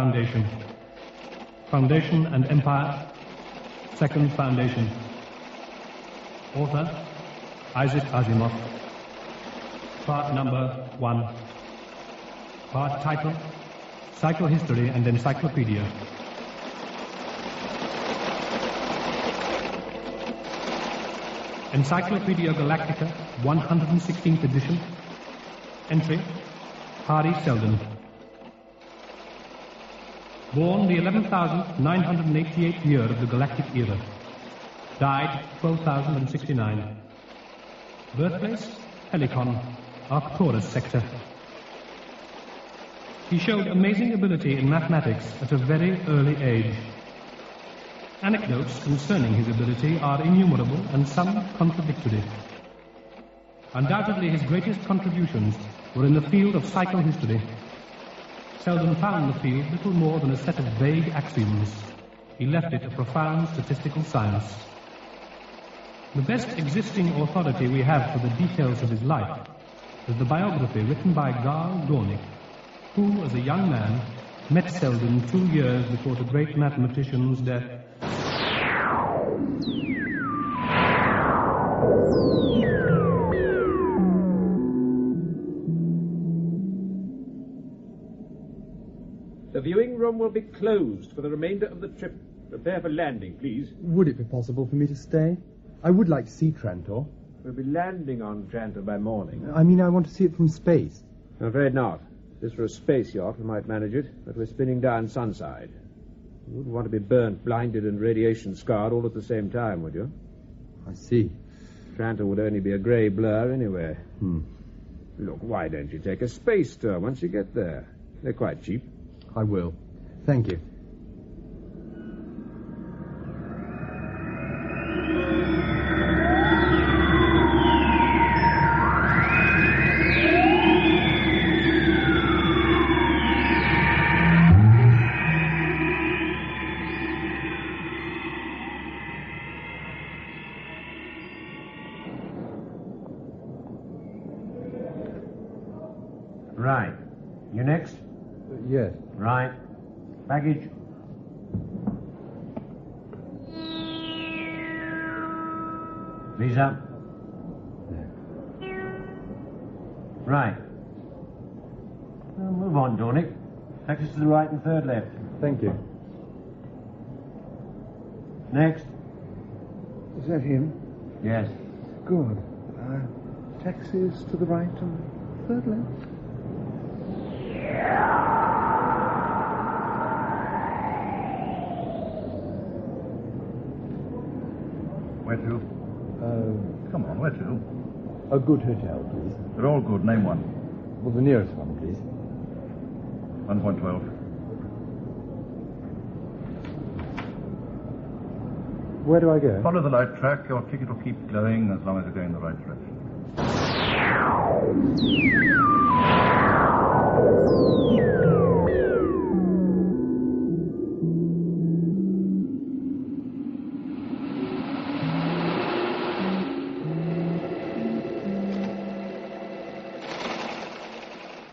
Foundation. Foundation and Empire, Second Foundation. Author, Isaac Asimov. Part number 1. Part title, Psychohistory and Encyclopedia. Encyclopedia Galactica, 116th edition. Entry, Hardy Seldon. Born the 11,988th year of the Galactic Era. Died 12,069. Birthplace, Helicon, Arcturus sector. He showed amazing ability in mathematics at a very early age. Anecdotes concerning his ability are innumerable and some contradictory. Undoubtedly his greatest contributions were in the field of psychohistory. Seldon found the field little more than a set of vague axioms. He left it a profound statistical science. The best existing authority we have for the details of his life is the biography written by Gaal Dornick, who, as a young man, met Seldon 2 years before the great mathematician's death. The viewing room will be closed for the remainder of the trip. Prepare for landing, please. Would it be possible for me to stay? I would like to see Trantor. We'll be landing on Trantor by morning. I mean, I want to see it from space. I'm afraid not. If this were a space yacht, we might manage it, but we're spinning down Sunside. You wouldn't want to be burnt, blinded, and radiation-scarred all at the same time, would you? I see. Trantor would only be a grey blur anyway. Look, why don't you take a space tour once you get there? They're quite cheap. I will. Thank you. Right. You next? Yes. Right. Baggage. Visa. Right. Well, move on, Dornick. Taxis to the right and third left. Thank you. Next. Is that him? Yes. Good. Taxis to the right and third left. Where to? Come on, where to? A good hotel, please. They're all good. Name one. Well, the nearest one, please. 1.12. Where do I go? Follow the light track. Your ticket will keep glowing as long as you're going in the right direction.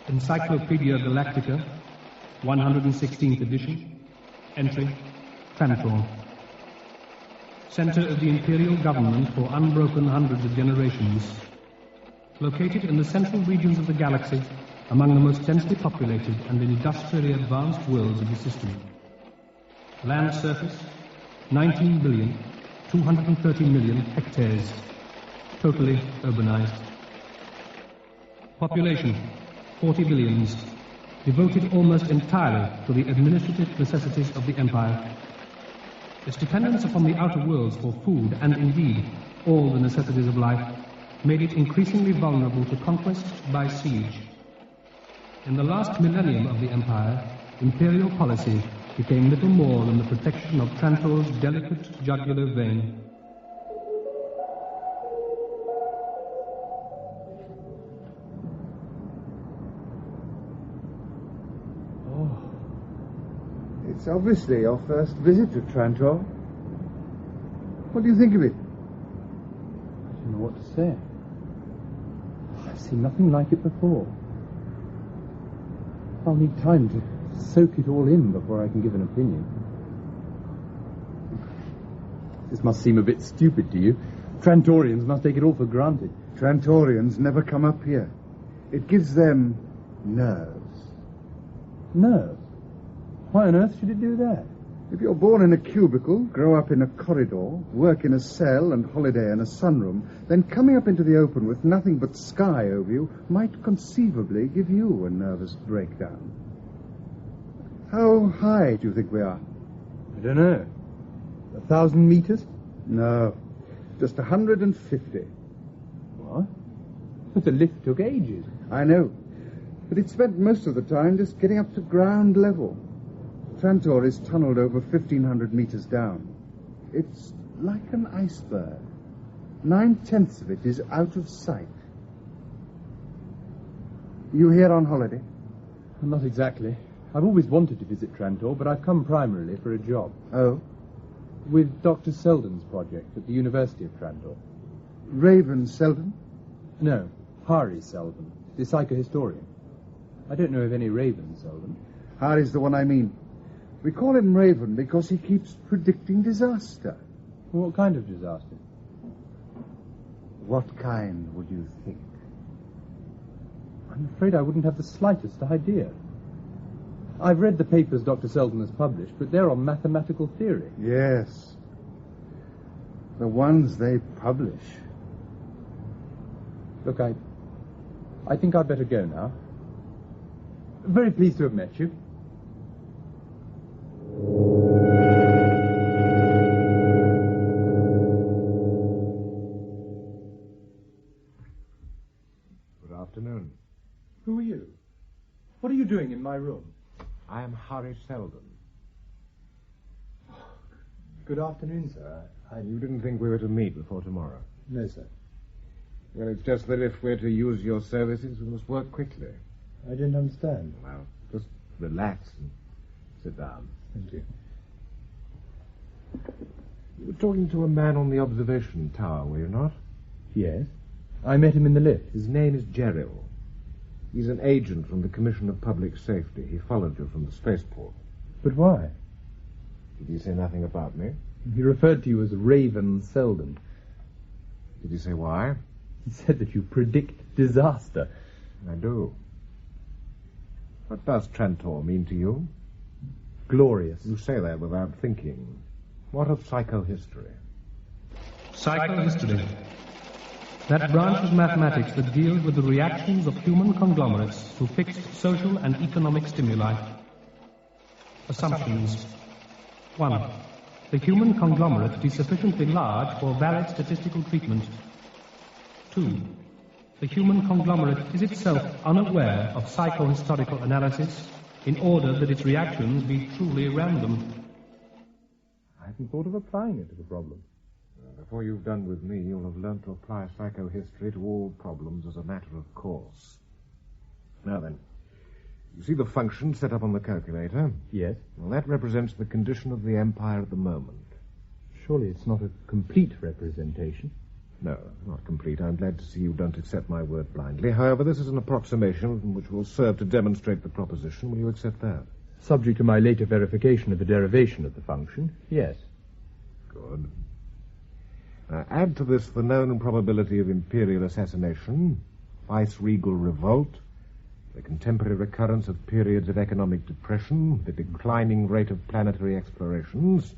Encyclopedia Galactica, 116th edition. Entry, Trantor. Center of the Imperial Government for unbroken hundreds of generations. Located in the central regions of the galaxy, among the most densely populated and industrially advanced worlds of the system. Land surface, 19,230,000,000 hectares. Totally urbanized. Population, 40 billions, devoted almost entirely to the administrative necessities of the Empire. Its dependence upon the outer worlds for food and, indeed, all the necessities of life made it increasingly vulnerable to conquest by siege. In the last millennium of the Empire, imperial policy became little more than the protection of Trantor's delicate jugular vein. It's obviously your first visit to Trantor. What do you think of it? I don't know what to say. I've seen nothing like it before. I'll need time to soak it all in before I can give an opinion. This must seem a bit stupid to you. Trantorians must take it all for granted. Trantorians never come up here. It gives them nerves. Nerves? Why on earth should it do that? If you're born in a cubicle, grow up in a corridor, work in a cell and holiday in a sunroom, then coming up into the open with nothing but sky over you might conceivably give you a nervous breakdown. How high do you think we are? I don't know. 1,000 meters? No, just 150. What? But the lift took ages. I know, but it spent most of the time just getting up to ground level. Trantor is tunneled over 1,500 meters down. It's like an iceberg. 9/10 of it is out of sight. You here on holiday? Not exactly. I've always wanted to visit Trantor, but I've come primarily for a job. Oh? With Dr. Seldon's project at the University of Trantor. Raven Seldon? No, Hari Seldon, the psychohistorian. I don't know of any Raven Seldon. Harry's the one I mean. We call him Raven because he keeps predicting disaster. What kind of disaster? What kind would you think? I'm afraid I wouldn't have the slightest idea. I've read the papers Dr. Seldon has published, but they're on mathematical theory. Yes. The ones they publish. Look, I think I'd better go now. Very pleased to have met you. Good afternoon. Who are you? What are you doing in my room? I am Hari Seldon. Good afternoon, sir. You didn't think we were to meet before tomorrow? No, sir. Well, it's just that if we're to use your services, we must work quickly. I don't understand. Well, just relax and sit down. Thank you. You were talking to a man on the observation tower, were you not? Yes. I met him in the lift. His name is Gerrill. He's an agent from the Commission of Public Safety. He followed you from the spaceport. But why? Did he say nothing about me? He referred to you as Raven Seldon. Did he say why? He said that you predict disaster. I do. What does Trantor mean to you? Glorious. You say that without thinking. What of psychohistory? Psychohistory. That branch of mathematics that deals with the reactions of human conglomerates to fixed social and economic stimuli. Assumptions. 1. The human conglomerate be sufficiently large for valid statistical treatment. 2. The human conglomerate is itself unaware of psychohistorical analysis in order that its reactions be truly random. I hadn't thought of applying it to the problem. Before you've done with me, you'll have learnt to apply psychohistory to all problems as a matter of course. Now then, you see the function set up on the calculator? Yes. Well, that represents the condition of the Empire at the moment. Surely it's not a complete representation. No, not complete. I'm glad to see you don't accept my word blindly. However, this is an approximation which will serve to demonstrate the proposition. Will you accept that? Subject to my later verification of the derivation of the function, yes. Good. Now, add to this the known probability of imperial assassination, vice-regal revolt, the contemporary recurrence of periods of economic depression, the declining rate of planetary explorations.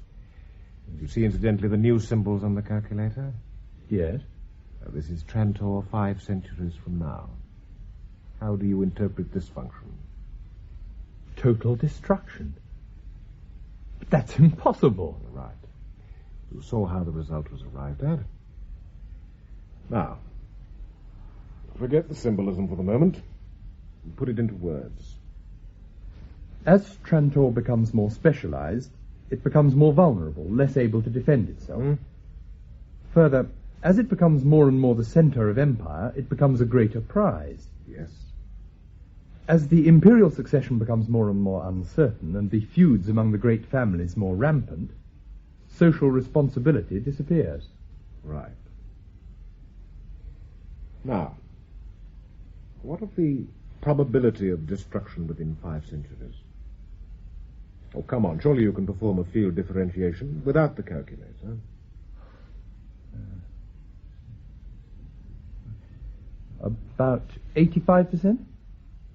You see, incidentally, the new symbols on the calculator? Yes. Now, this is Trantor 5 centuries from now. How do you interpret this function? Total destruction. But that's impossible. You're right. You saw how the result was arrived at. Now, forget the symbolism for the moment and put it into words. As Trantor becomes more specialized, it becomes more vulnerable, less able to defend itself. Further, as it becomes more and more the center of empire, it becomes a greater prize. Yes. As the imperial succession becomes more and more uncertain and the feuds among the great families more rampant, social responsibility disappears. Right. Now, what of the probability of destruction within 5 centuries? Oh, come on. Surely you can perform a field differentiation without the calculator. About 85%?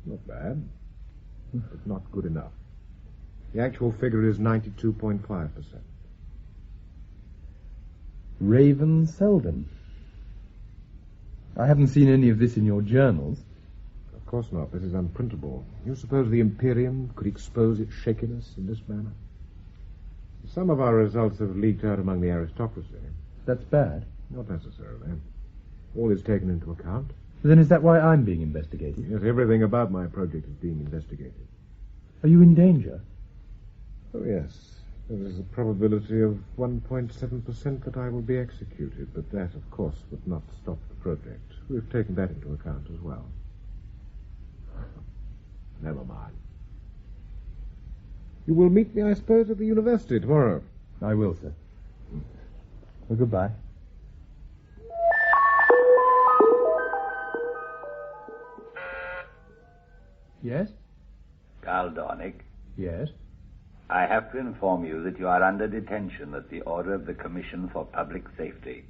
Not bad, but not good enough. The actual figure is 92.5%. Raven Seldon. I haven't seen any of this in your journals. Of course not. This is unprintable. You suppose the Imperium could expose its shakiness in this manner? Some of our results have leaked out among the aristocracy. That's bad. Not necessarily. All is taken into account. Then is that why I'm being investigated? Yes, everything about my project is being investigated. Are you in danger? Oh, yes. There is a probability of 1.7% that I will be executed, but that, of course, would not stop the project. We've taken that into account as well. Never mind. You will meet me, I suppose, at the university tomorrow. I will, sir. Well, goodbye. Yes? Gaal Dornick, Yes? I have to inform you that you are under detention at the order of the Commission for Public Safety.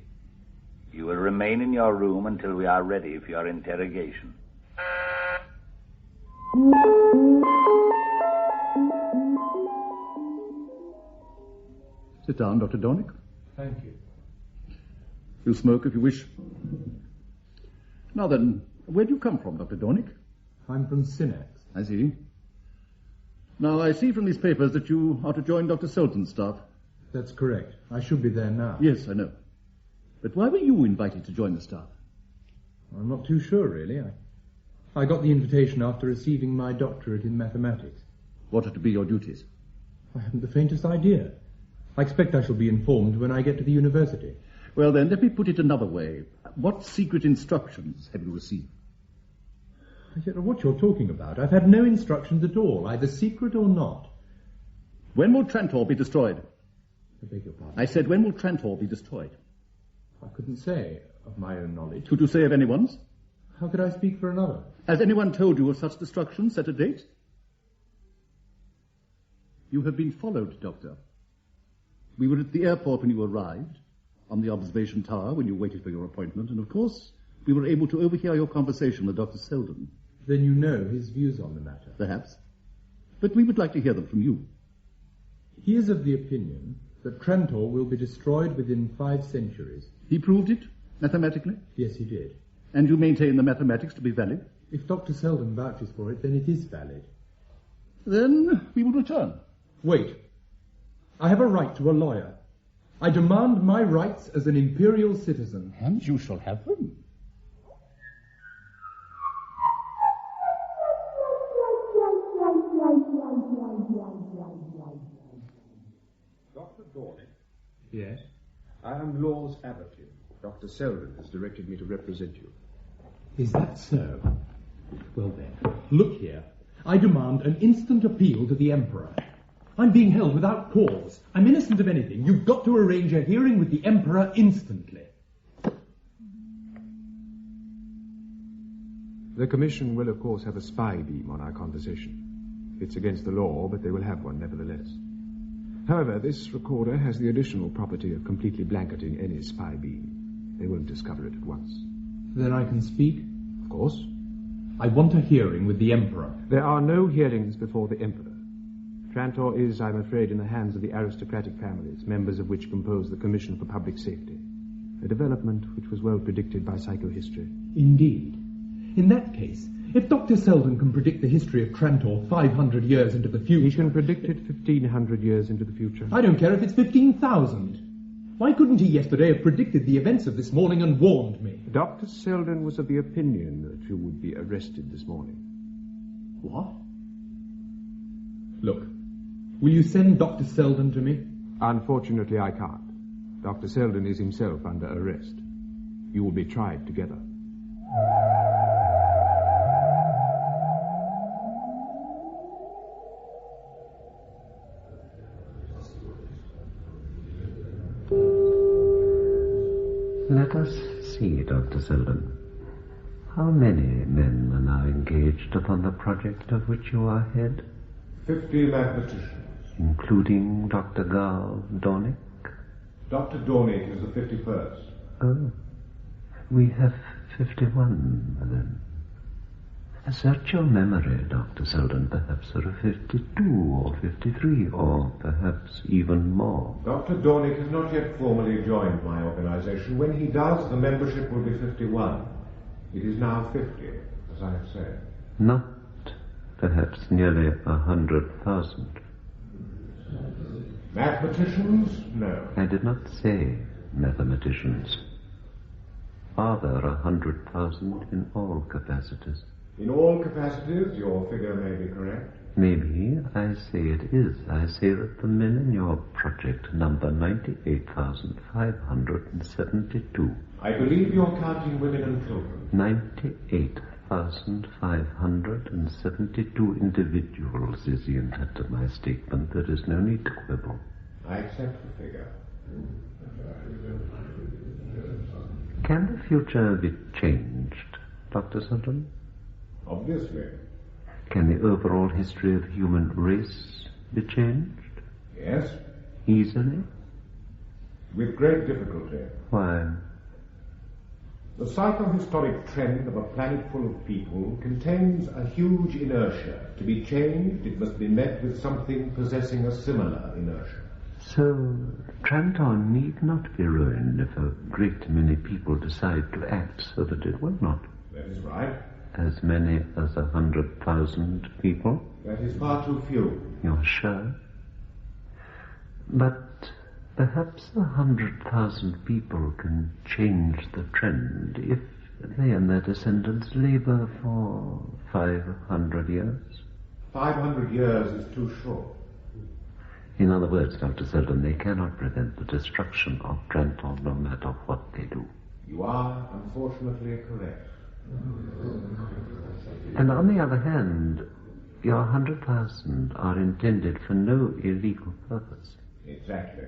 You will remain in your room until we are ready for your interrogation. Sit down, Dr. Dornick. Thank you. You smoke if you wish. Now then, where do you come from, Dr. Dornick? I'm from Synax. I see. Now, I see from these papers that you are to join Dr. Seldon's staff. That's correct. I should be there now. Yes, I know. But why were you invited to join the staff? I'm not too sure, really. I got the invitation after receiving my doctorate in mathematics. What are to be your duties? I haven't the faintest idea. I expect I shall be informed when I get to the university. Well, then, let me put it another way. What secret instructions have you received? I don't know what you're talking about. I've had no instructions at all, either secret or not. When will Trantor be destroyed? I beg your pardon? I said, when will Trantor be destroyed? I couldn't say of my own knowledge. Could you say of anyone's? How could I speak for another? Has anyone told you of such destruction? Set a date? You have been followed, Doctor. We were at the airport when you arrived, on the observation tower when you waited for your appointment, and of course, we were able to overhear your conversation with Dr. Seldon. Then you know his views on the matter. Perhaps. But we would like to hear them from you. He is of the opinion that Trantor will be destroyed within 5 centuries. He proved it, mathematically? Yes, he did. And you maintain the mathematics to be valid? If Dr. Seldon vouches for it, then it is valid. Then we will return. Wait. I have a right to a lawyer. I demand my rights as an imperial citizen. And you shall have them. Dr. Dornick? Yes? I am Law's advocate. Dr. Seldon has directed me to represent you. Is that so? Well then, look here. I demand an instant appeal to the Emperor. I'm being held without cause. I'm innocent of anything. You've got to arrange a hearing with the Emperor instantly. The Commission will, of course, have a spy beam on our conversation. It's against the law, but they will have one nevertheless. However, this recorder has the additional property of completely blanketing any spy beam. They won't discover it at once. Then I can speak? Of course. I want a hearing with the Emperor. There are no hearings before the Emperor. Trantor is, I'm afraid, in the hands of the aristocratic families, members of which compose the Commission for Public Safety. A development which was well predicted by psychohistory. Indeed. In that case, if Dr. Seldon can predict the history of Trantor 500 years into the future... He can predict it 1,500 years into the future. I don't care if it's 15,000. Why couldn't he yesterday have predicted the events of this morning and warned me? Dr. Seldon was of the opinion that you would be arrested this morning. What? Look, will you send Dr. Seldon to me? Unfortunately, I can't. Dr. Seldon is himself under arrest. You will be tried together. Let us see, Dr. Seldon. How many men are now engaged upon the project of which you are head? 50 mathematicians. Including Dr. Gaal Dornick? Dr. Dornick is the 51st. Oh, we have 51 then. Search your memory, Dr. Seldon. Perhaps there are 52 or 53 or perhaps even more. Dr. Dornick has not yet formally joined my organization. When he does, the membership will be 51. It is now 50, as I have said. Not perhaps nearly 100,000. Mathematicians? No. I did not say mathematicians. Are there 100,000 in all capacities? In all capacities, your figure may be correct. Maybe I say it is. I say that the men in your project number 98,572. I believe you're counting women and children. 98,572 individuals is the intent of my statement. There is no need to quibble. I accept the figure. Can the future be changed, Dr. Seldon? Obviously. Can the overall history of the human race be changed? Yes. Easily? With great difficulty. Why? The psychohistoric trend of a planet full of people contains a huge inertia. To be changed, it must be met with something possessing a similar inertia. So, Trantor need not be ruined if a great many people decide to act so that it will not. That is right. As many as 100,000 people? That is far too few. You're sure? But perhaps 100,000 people can change the trend if they and their descendants labor for 500 years. 500 years is too short. In other words, Dr. Seldon, they cannot prevent the destruction of Trantor no matter what they do. You are, unfortunately, correct. And on the other hand, your 100,000 are intended for no illegal purpose. Exactly.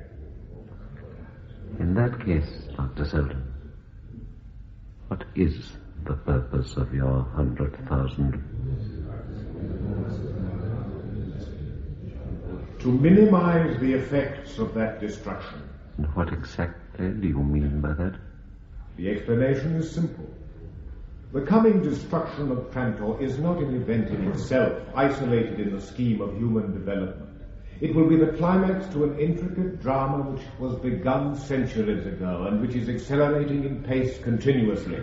In that case, Dr. Seldon, what is the purpose of your 100,000? To minimize the effects of that destruction. And what exactly do you mean by that? The explanation is simple. The coming destruction of Trantor is not an event in itself, isolated in the scheme of human development. It will be the climax to an intricate drama which was begun centuries ago and which is accelerating in pace continuously.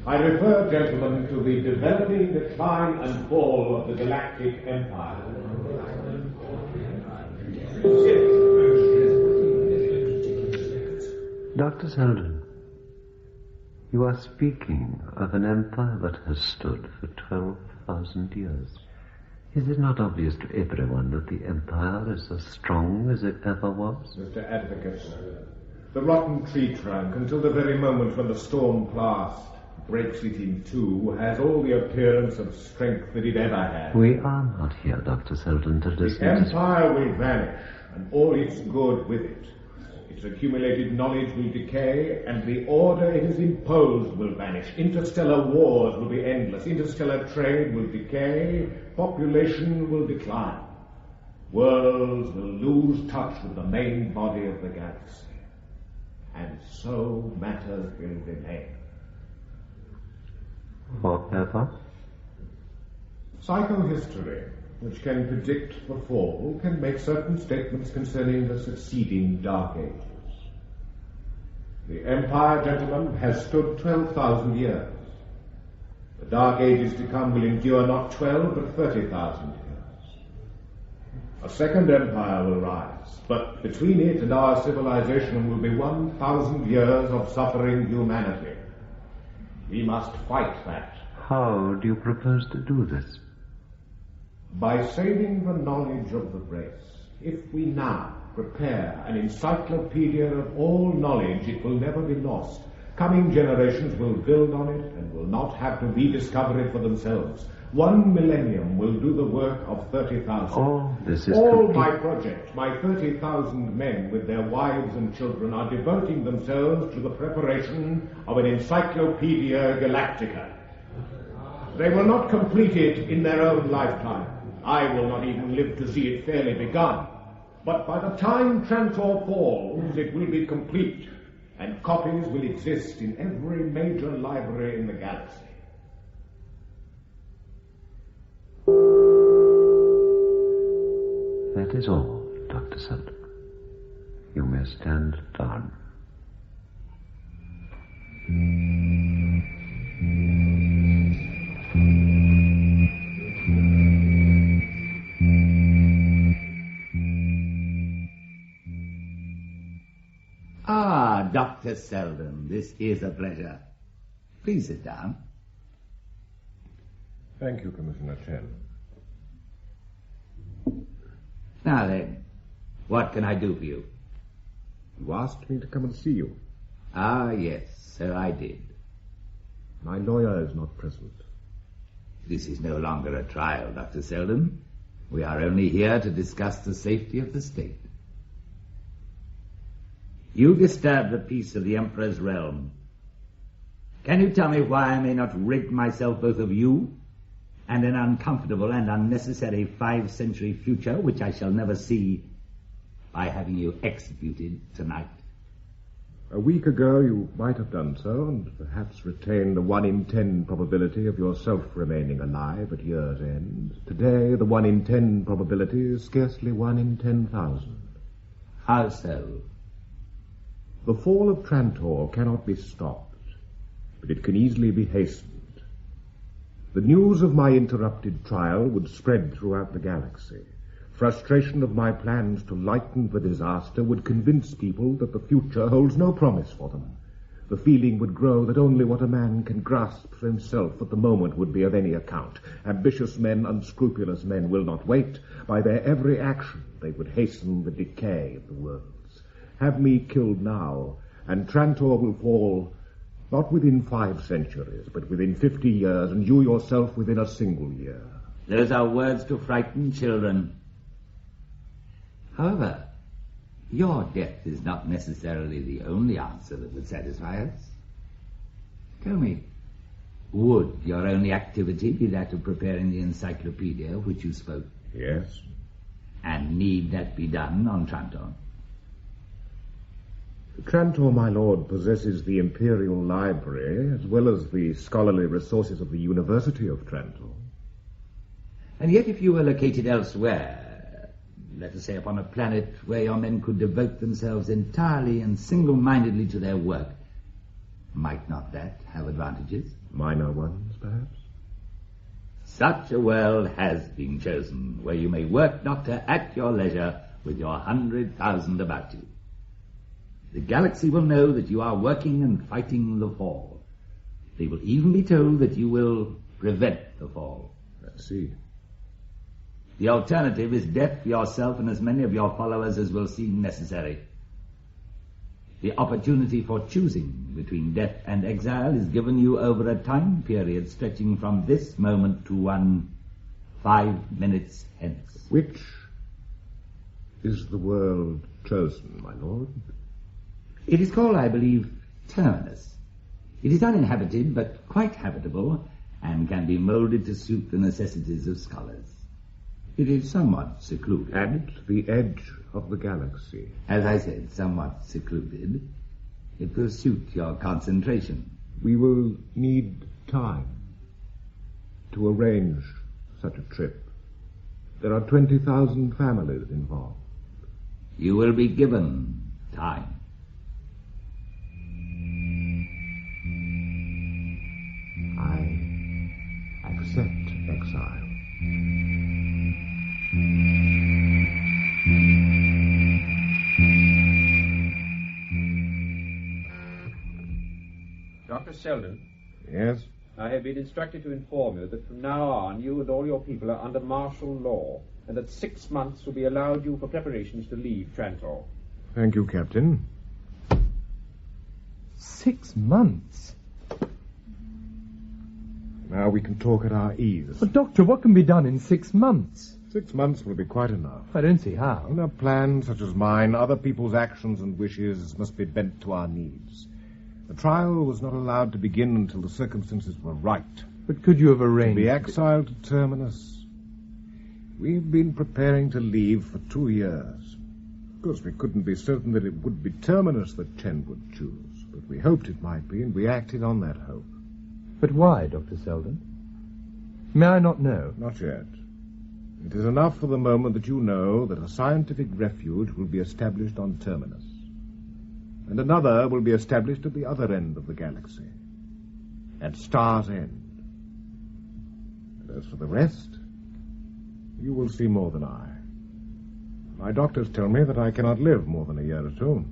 I refer, gentlemen, to the developing decline and fall of the Galactic Empire. Dr. Seldon, you are speaking of an empire that has stood for 12,000 years. Is it not obvious to everyone that the empire is as strong as it ever was? Mr. Advocate, the rotten tree trunk, until the very moment when the storm blast breaks it in two, has all the appearance of strength that it ever had. We are not here, Dr. Seldon, to discuss... The empire will vanish, and all its good with it. Its accumulated knowledge will decay, and the order it has imposed will vanish. Interstellar wars will be endless. Interstellar trade will decay. Population will decline. Worlds will lose touch with the main body of the galaxy. And so matters will remain. Forever? Psychohistory, which can predict the fall, can make certain statements concerning the succeeding Dark Ages. The Empire, gentlemen, has stood 12,000 years. The Dark Ages to come will endure not 12, but 30,000 years. A second empire will rise, but between it and our civilization will be 1,000 years of suffering humanity. We must fight that. How do you propose to do this? By saving the knowledge of the race. If we now prepare an encyclopedia of all knowledge, it will never be lost. Coming generations will build on it and will not have to rediscover it for themselves. 1 millennium will do the work of 30,000. Oh, this is all my project, my 30,000 men with their wives and children are devoting themselves to the preparation of an Encyclopedia Galactica. They will not complete it in their own lifetime. I will not even live to see it fairly begun. But by the time Trantor falls, it will be complete, and copies will exist in every major library in the galaxy. That is all, Dr. Seldon. You may stand down. Ah, Dr. Seldon, this is a pleasure. Please sit down. Thank you, Commissioner Chen. Now then, what can I do for you? You asked me to come and see you. Ah, yes, so I did. My lawyer is not present. This is no longer a trial, Dr. Seldon. We are only here to discuss the safety of the state. You disturb the peace of the Emperor's realm. Can you tell me why I may not rid myself both of you and an uncomfortable and unnecessary 5-century future which I shall never see by having you executed tonight? A week ago you might have done so, and perhaps retained the 1 in 10 probability of yourself remaining alive at year's end. Today, the 1 in 10 probability is scarcely 1 in 10,000. How so? The fall of Trantor cannot be stopped, but it can easily be hastened. The news of my interrupted trial would spread throughout the galaxy. Frustration of my plans to lighten the disaster would convince people that the future holds no promise for them. The feeling would grow that only what a man can grasp for himself at the moment would be of any account. Ambitious men, unscrupulous men will not wait. By their every action they would hasten the decay of the worlds. Have me killed now, and Trantor will fall not within 5 centuries, but within 50 years, and you yourself within a single year. Those are words to frighten children. However, your death is not necessarily the only answer that would satisfy us. Tell me, would your only activity be that of preparing the encyclopedia of which you spoke? Yes. And need that be done on Trantor? Trantor, my lord, possesses the Imperial Library as well as the scholarly resources of the University of Trantor. And yet if you were located elsewhere, let us say upon a planet where your men could devote themselves entirely and single-mindedly to their work, might not that have advantages? Minor ones, perhaps? Such a world has been chosen, where you may work, Doctor, at your leisure with your 100,000 about you. The galaxy will know that you are working and fighting the fall. They will even be told that you will prevent the fall. I see. The alternative is death for yourself and as many of your followers as will seem necessary. The opportunity for choosing between death and exile is given you over a time period stretching from this moment to 5 minutes hence. Which is the world chosen, my lord? It is called, I believe, Terminus. It is uninhabited, but quite habitable, and can be molded to suit the necessities of scholars. It is somewhat secluded. At the edge of the galaxy. As I said, somewhat secluded. It will suit your concentration. We will need time to arrange such a trip. There are 20,000 families involved. You will be given time. I accept exile. Dr. Seldon? Yes? I have been instructed to inform you that from now on you and all your people are under martial law, and that 6 months will be allowed you for preparations to leave Trantor. Thank you, Captain. 6 months? Now we can talk at our ease. But, Doctor, what can be done in 6 months? 6 months will be quite enough. I don't see how. In a plan such as mine, other people's actions and wishes must be bent to our needs. The trial was not allowed to begin until the circumstances were right. But could you have arranged... To be exiled to Terminus. We've been preparing to leave for 2 years. Of course, we couldn't be certain that it would be Terminus that Chen would choose, but we hoped it might be, and we acted on that hope. But why, Dr. Seldon? May I not know? Not yet. It is enough for the moment that you know that a scientific refuge will be established on Terminus, and another will be established at the other end of the galaxy, at Star's End. And as for the rest, you will see more than I. My doctors tell me that I cannot live more than a year or two,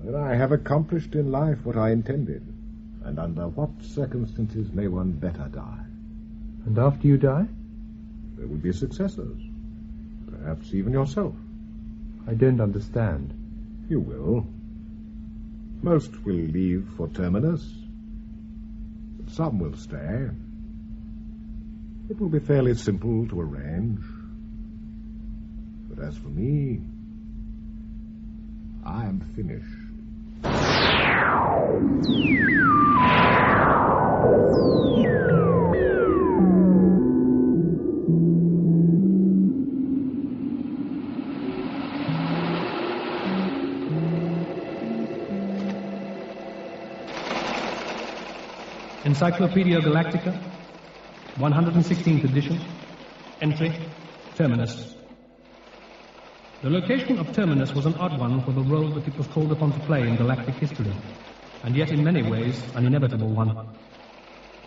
that I have accomplished in life what I intended, and under what circumstances may one better die? And after you die? There will be successors, perhaps even yourself. I don't understand. You will. Most will leave for Terminus, but some will stay. It will be fairly simple to arrange. But as for me, I am finished. Encyclopedia Galactica, 116th edition, entry, Terminus. The location of Terminus was an odd one for the role that it was called upon to play in galactic history, and yet in many ways an inevitable one.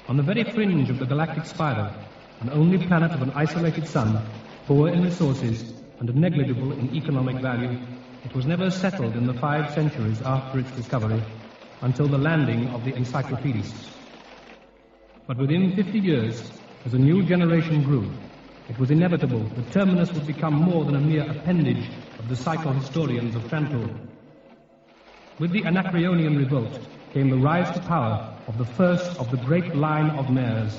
On the very fringe of the galactic spiral, an only planet of an isolated sun, poor in resources and negligible in economic value, it was never settled in the 5 centuries after its discovery, until the landing of the encyclopedists. But within 50 years, as a new generation grew, it was inevitable that Terminus would become more than a mere appendage of the psychohistorians of Trantor. With the Anacreonian revolt came the rise to power of the first of the great line of mayors,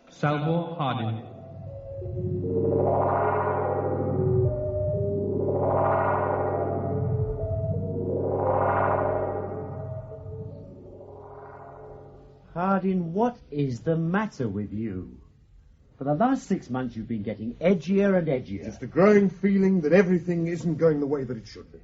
Salvor Hardin. Hardin, what is the matter with you? For the last 6 months you've been getting edgier and edgier. Just a growing feeling that everything isn't going the way that it should be.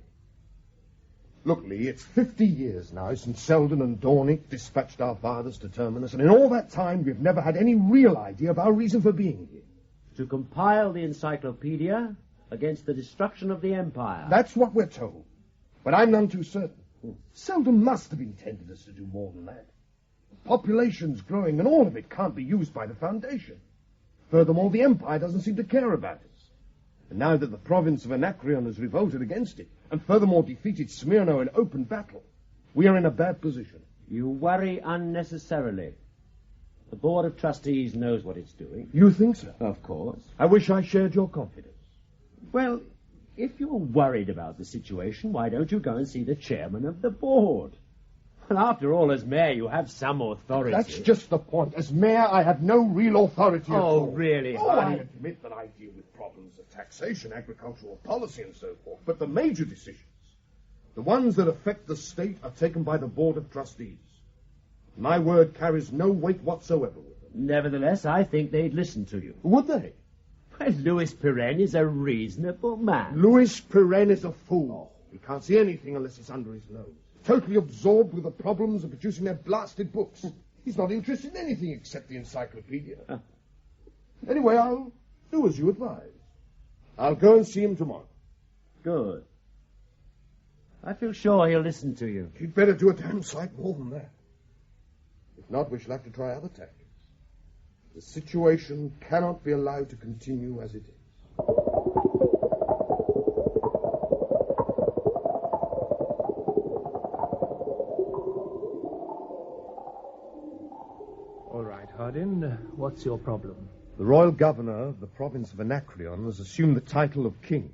Look, Lee, it's 50 years now since Seldon and Dornick dispatched our fathers to Terminus, and in all that time we've never had any real idea of our reason for being here. To compile the encyclopedia against the destruction of the Empire. That's what we're told. But I'm none too certain. Seldon must have intended us to do more than that. The population's growing, and all of it can't be used by the Foundation. Furthermore, the Empire doesn't seem to care about us. And now that the province of Anacreon has revolted against it, and furthermore defeated Smyrna in open battle, we are in a bad position. You worry unnecessarily. The Board of Trustees knows what it's doing. You think so? Of course. I wish I shared your confidence. Well, if you're worried about the situation, why don't you go and see the chairman of the board? Well, after all, as mayor, you have some authority. That's just the point. As mayor, I have no real authority at all. Oh, really? I admit that I deal with problems of taxation, agricultural policy, and so forth. But the major decisions, the ones that affect the state, are taken by the Board of Trustees. My word carries no weight whatsoever with them. Nevertheless, I think they'd listen to you. Would they? Well, Louis Pirenne is a reasonable man. Louis Pirenne is a fool. He can't see anything unless it's under his nose. Totally absorbed with the problems of producing their blasted books. He's not interested in anything except the encyclopedia. Anyway, I'll do as you advise. I'll go and see him tomorrow. Good. I feel sure he'll listen to you. He'd better do a damn sight more than that. If not, we shall have to try other tactics. The situation cannot be allowed to continue as it is. Hardin, what's your problem? The royal governor of the province of Anacreon has assumed the title of king.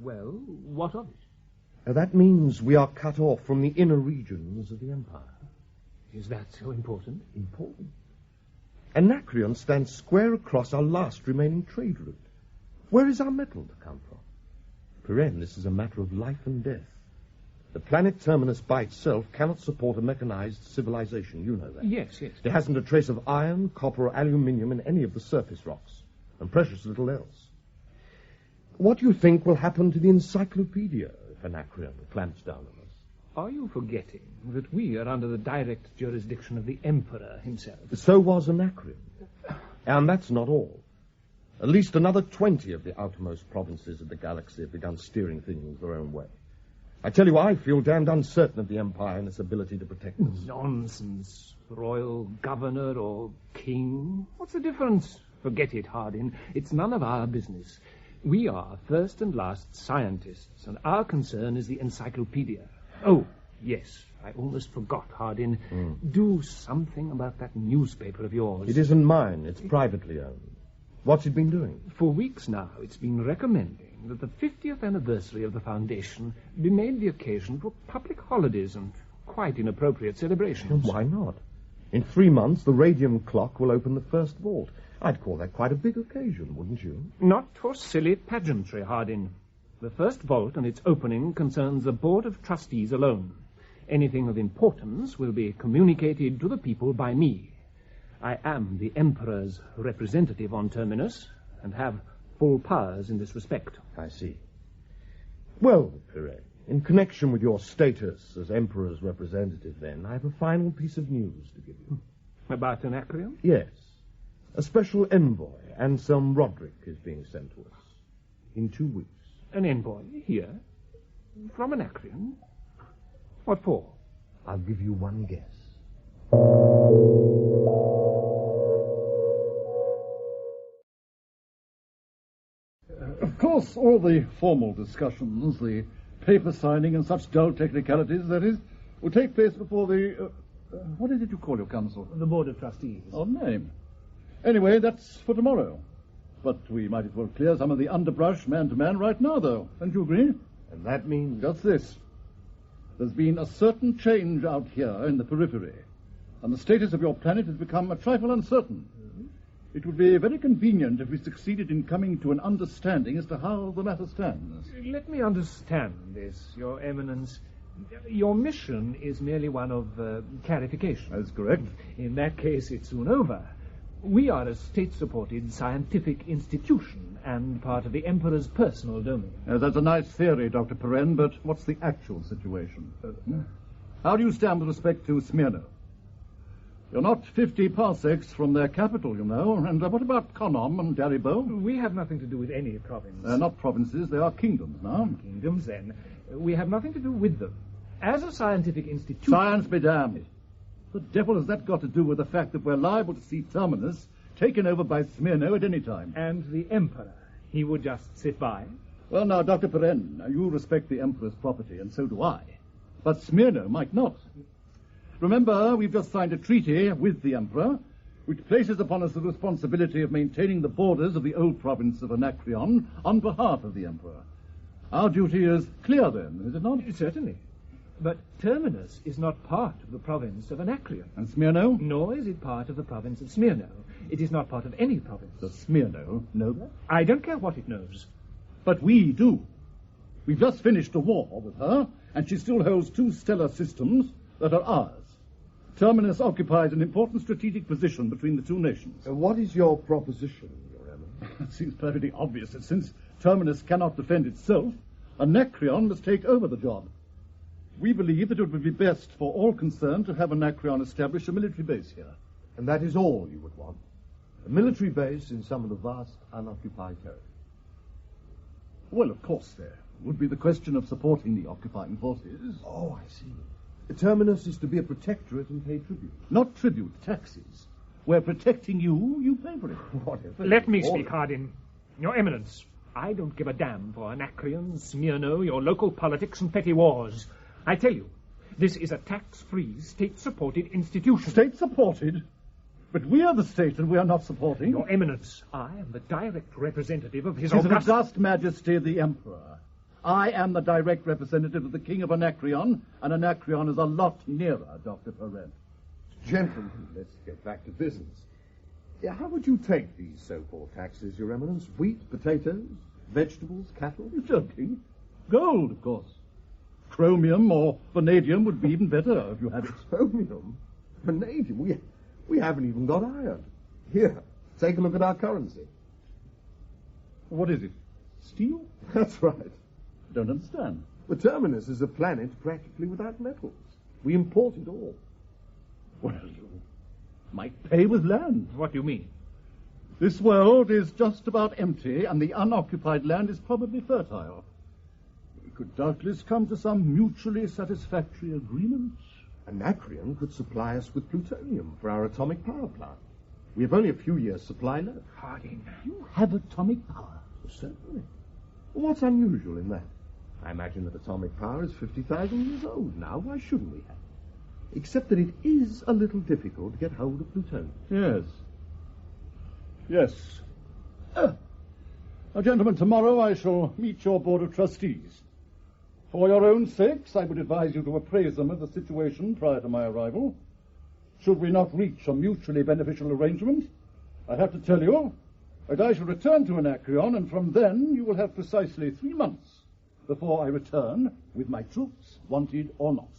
Well, what of it? That means we are cut off from the inner regions of the Empire. Is that so important? Important. Anacreon stands square across our last remaining trade route. Where is our metal to come from? Pirenne, this is a matter of life and death. The planet Terminus by itself cannot support a mechanized civilization. You know that. Yes. There hasn't a trace of iron, copper, or aluminium in any of the surface rocks. and precious little else. What do you think will happen to the encyclopedia if Anacreon clamps down on us? Are you forgetting that we are under the direct jurisdiction of the Emperor himself? So was Anacreon. And that's not all. At least another 20 of the outermost provinces of the galaxy have begun steering things their own way. I tell you, I feel damned uncertain of the Empire and its ability to protect us. Nonsense. Royal governor or king? What's the difference? Forget it, Hardin. It's none of our business. We are first and last scientists, and our concern is the encyclopedia. Oh, yes, I almost forgot, Hardin. Do something about that newspaper of yours. It isn't mine. It's privately owned. What's it been doing? For weeks now, it's been recommending that the 50th anniversary of the Foundation be made the occasion for public holidays and quite inappropriate celebrations. Why not? In 3 months, the radium clock will open the first vault. I'd call that quite a big occasion, wouldn't you? Not for silly pageantry, Hardin. The first vault and its opening concerns the Board of Trustees alone. Anything of importance will be communicated to the people by me. I am the Emperor's representative on Terminus and have full powers in this respect. I see. Well, Perret, in connection with your status as Emperor's representative, then, I have a final piece of news to give you. About Anacreon? Yes. A special envoy, Anselm Roderick, is being sent to us. In 2 weeks. An envoy here? From Anacreon? What for? I'll give you one guess. Of course, all the formal discussions, the paper signing and such dull technicalities, that is, will take place before the... what is it you call your council? The Board of Trustees. Odd name. Anyway, that's for tomorrow. But we might as well clear some of the underbrush man-to-man right now, though. Don't you agree? And that means... Just this. There's been a certain change out here in the periphery, and the status of your planet has become a trifle uncertain. It would be very convenient if we succeeded in coming to an understanding as to how the matter stands. Let me understand this, Your Eminence. Your mission is merely one of clarification. That's correct. In that case, it's soon over. We are a state-supported scientific institution and part of the Emperor's personal domain. That's a nice theory, Dr. Perrin, but what's the actual situation? How do you stand with respect to Smyrna? You're not 50 parsecs from their capital, you know. And what about Konom and Daribo? We have nothing to do with any province. They're not provinces, they are kingdoms now. Kingdoms, then. We have nothing to do with them. As a scientific institution... Science be damned. The devil has that got to do with the fact that we're liable to see Terminus taken over by Smyrna at any time? And the Emperor, he would just sit by? Well, now, Dr. Perrin, you respect the Emperor's property, and so do I. But Smyrna might not. Remember, we've just signed a treaty with the Emperor, which places upon us the responsibility of maintaining the borders of the old province of Anacreon on behalf of the Emperor. Our duty is clear, then, is it not? Certainly. But Terminus is not part of the province of Anacreon. And Smyrna? Nor is it part of the province of Smyrna. It is not part of any province. Does Smyrna know that? I don't care what it knows. But we do. We've just finished a war with her, and she still holds 2 stellar systems that are ours. Terminus occupies an important strategic position between the 2 nations. What is your proposition, Your Eminence? It seems perfectly obvious that since Terminus cannot defend itself, Anacreon must take over the job. We believe that it would be best for all concerned to have Anacreon establish a military base here. And that is all you would want? A military base in some of the vast unoccupied territory? Well, of course, there would be the question of supporting the occupying forces. Oh, I see. The Terminus is to be a protectorate and pay tribute. Not tribute, taxes. We're protecting you, you pay for it. Whatever. Let me speak, Hardin. Your Eminence, I don't give a damn for Anacreon, Smyrna, your local politics and petty wars. I tell you, this is a tax-free, state-supported institution. State-supported? But we are the state and we are not supporting. Your Eminence, I am the direct representative of His August Majesty the Emperor. I am the direct representative of the King of Anacreon, and Anacreon is a lot nearer, Dr. Perrin. Gentlemen, let's get back to business. How would you take these so-called taxes, Your Eminence? Wheat, potatoes, vegetables, cattle? You're joking. Gold, of course. Chromium or vanadium would be even better if you had it. Chromium? Vanadium? We haven't even got iron. Here, take a look at our currency. What is it? Steel? That's right. I don't understand. The Terminus is a planet practically without metals. We import it all. Well, you might pay with land. What do you mean? This world is just about empty, and the unoccupied land is probably fertile. We could doubtless come to some mutually satisfactory agreement. Anacreon could supply us with plutonium for our atomic power plant. We have only a few years' supply left. Hardin. You have atomic power? Certainly. Well, what's unusual in that? I imagine that atomic power is 50,000 years old now. Why shouldn't we have it? Except that it is a little difficult to get hold of plutonium. Yes. Yes. Now, gentlemen, tomorrow I shall meet your Board of Trustees. For your own sakes, I would advise you to appraise them of the situation prior to my arrival. Should we not reach a mutually beneficial arrangement, I have to tell you that I shall return to Anacreon, and from then you will have precisely 3 months before I return with my troops, wanted or not.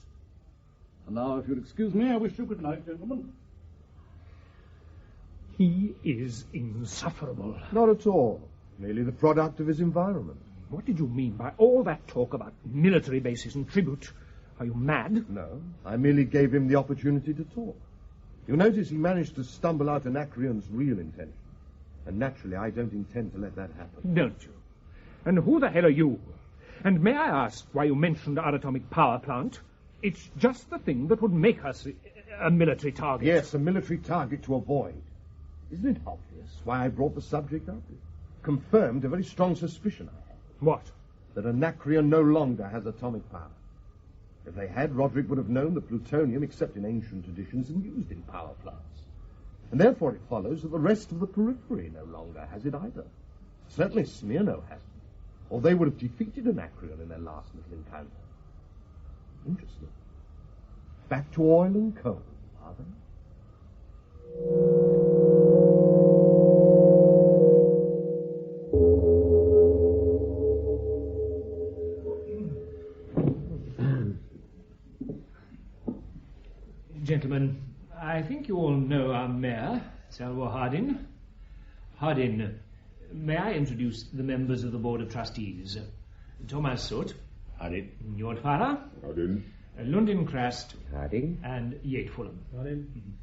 And now, if you'll excuse me, I wish you good night, gentlemen. He is insufferable. Not at all. Merely the product of his environment. What did you mean by all that talk about military bases and tribute? Are you mad? No, I merely gave him the opportunity to talk. You'll notice he managed to stumble out Anacreon's real intention. And naturally, I don't intend to let that happen. Don't you? And who the hell are you? And may I ask why you mentioned our atomic power plant? It's just the thing that would make us a military target. Yes, a military target to avoid. Isn't it obvious why I brought the subject up? It confirmed a very strong suspicion I had. What? That Anacreon no longer has atomic power. If they had, Roderick would have known that plutonium, except in ancient traditions, is used in power plants. And therefore it follows that the rest of the Periphery no longer has it either. Certainly Smyrna hasn't, or they would have defeated Anacreon in their last little encounter. Interesting. Back to oil and coal, are they? Gentlemen, I think you all know our mayor, Salvor Hardin. Hardin, may I introduce the members of the Board of Trustees? Thomas Soot. Hardin. Njordfara. Hardin. Lundenkrast. Hardin. And Yate Fulham. Hardin.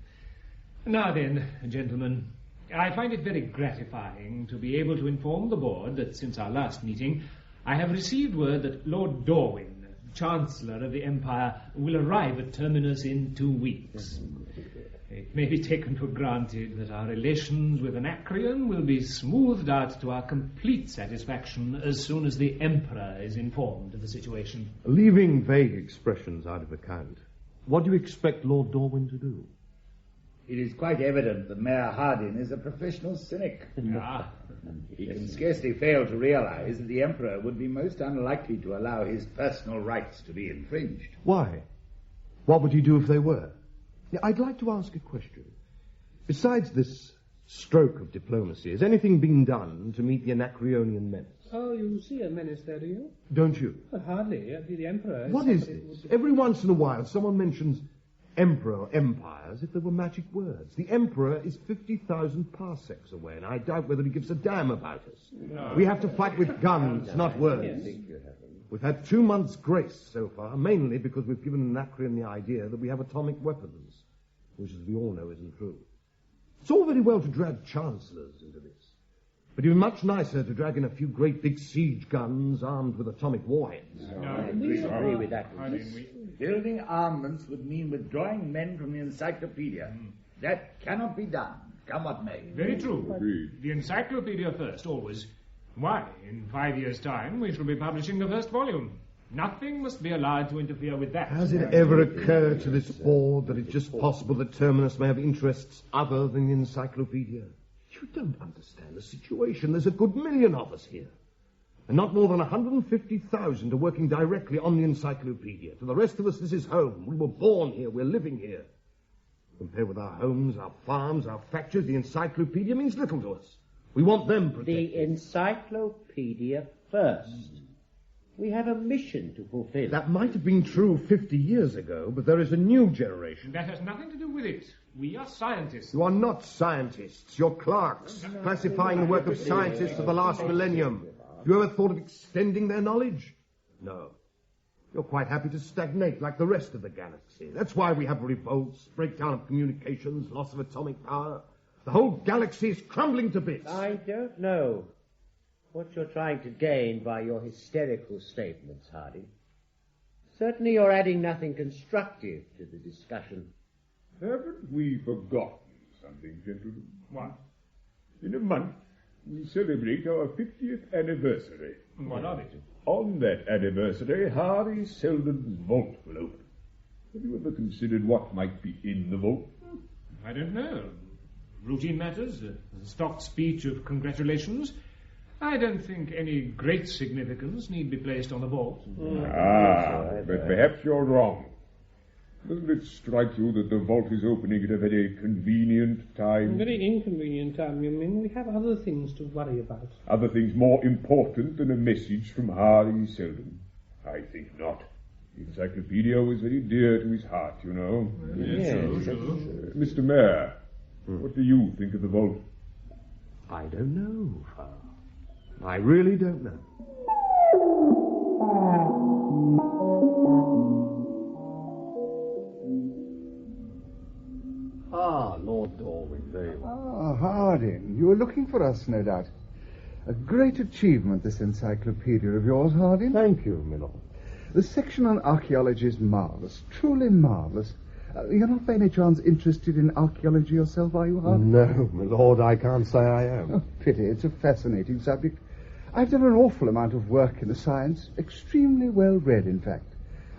Now then, gentlemen, I find it very gratifying to be able to inform the board that since our last meeting, I have received word that Lord Dorwin, Chancellor of the Empire, will arrive at Terminus in 2 weeks. It may be taken for granted that our relations with Anacreon will be smoothed out to our complete satisfaction as soon as the Emperor is informed of the situation. Leaving vague expressions out of account, what do you expect Lord Dorwin to do? It is quite evident that Mayor Hardin is a professional cynic. He can scarcely fail to realize that the Emperor would be most unlikely to allow his personal rights to be infringed. Why? What would he do if they were? Yeah, I'd like to ask a question. Besides this stroke of diplomacy, has anything been done to meet the Anacreonian menace? Oh, you see a menace there, do you? Don't you? Well, hardly. The Emperor... What is this? Every once in a while someone mentions Emperor or Empire as if they were magic words. The Emperor is 50,000 parsecs away, and I doubt whether he gives a damn about us. No. We have to fight with guns, not words. We've had 2 months' grace so far, mainly because we've given Anacreon the idea that we have atomic weapons, which, as we all know, isn't true. It's all very well to drag chancellors into this, but it would be much nicer to drag in a few great big siege guns armed with atomic warheads. We agree with that. Building armaments would mean withdrawing men from the encyclopedia. That cannot be done, come what may. Very true. Agreed. The encyclopedia first, always. Why, in 5 years' time, we shall be publishing the first volume. Nothing must be allowed to interfere with that. Has it ever occurred to this board that it's just possible that Terminus may have interests other than the encyclopedia? You don't understand the situation. There's a good million of us here. And not more than 150,000 are working directly on the encyclopedia. To the rest of us, this is home. We were born here. We're living here. Compared with our homes, our farms, our factories, the encyclopedia means little to us. We want them protected. The encyclopedia first. We have a mission to fulfill. That might have been true 50 years ago, but there is a new generation. That has nothing to do with it. We are scientists. You are not scientists. You're clerks, classifying the work of scientists of the last millennium. Have you ever thought of extending their knowledge? No. You're quite happy to stagnate like the rest of the galaxy. That's why we have revolts, breakdown of communications, loss of atomic power. The whole galaxy is crumbling to bits. I don't know what you're trying to gain by your hysterical statements, Hardin. Certainly you're adding nothing constructive to the discussion. Haven't we forgotten something, gentlemen? What? In a month, we celebrate our 50th anniversary. What of it? On that anniversary, Harry Seldon's vault will open. Have you ever considered what might be in the vault? I don't know. Routine matters, a stock speech of congratulations. I don't think any great significance need be placed on the vault. But perhaps you're wrong. Doesn't it strike you that the vault is opening at a very convenient time? A very inconvenient time, you mean? We have other things to worry about. Other things more important than a message from Harry Seldon? I think not. The encyclopedia was very dear to his heart, you know. True. Mr. Mayor, what do you think of the vault? I don't know, Father. I really don't know. Lord Dorwick, very well. Hardin, you were looking for us, no doubt. A great achievement, this encyclopedia of yours, Hardin. Thank you, my lord. The section on archaeology is marvellous, truly marvellous. You're not by any chance interested in archaeology yourself, are you, Hardin? No, my lord, I can't say I am. Oh, pity, it's a fascinating subject. I've done an awful amount of work in the science, extremely well read, in fact.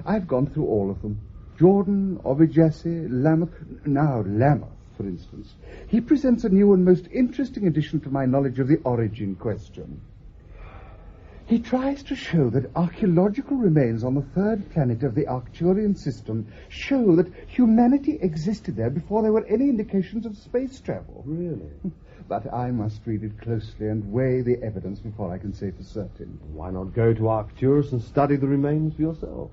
I've gone through all of them. Jordan, Ovid Jesse, Lameth, for instance. He presents a new and most interesting addition to my knowledge of the origin question. He tries to show that archaeological remains on the third planet of the Arcturian system show that humanity existed there before there were any indications of space travel. Really? But I must read it closely and weigh the evidence before I can say for certain. Why not go to Arcturus and study the remains for yourself?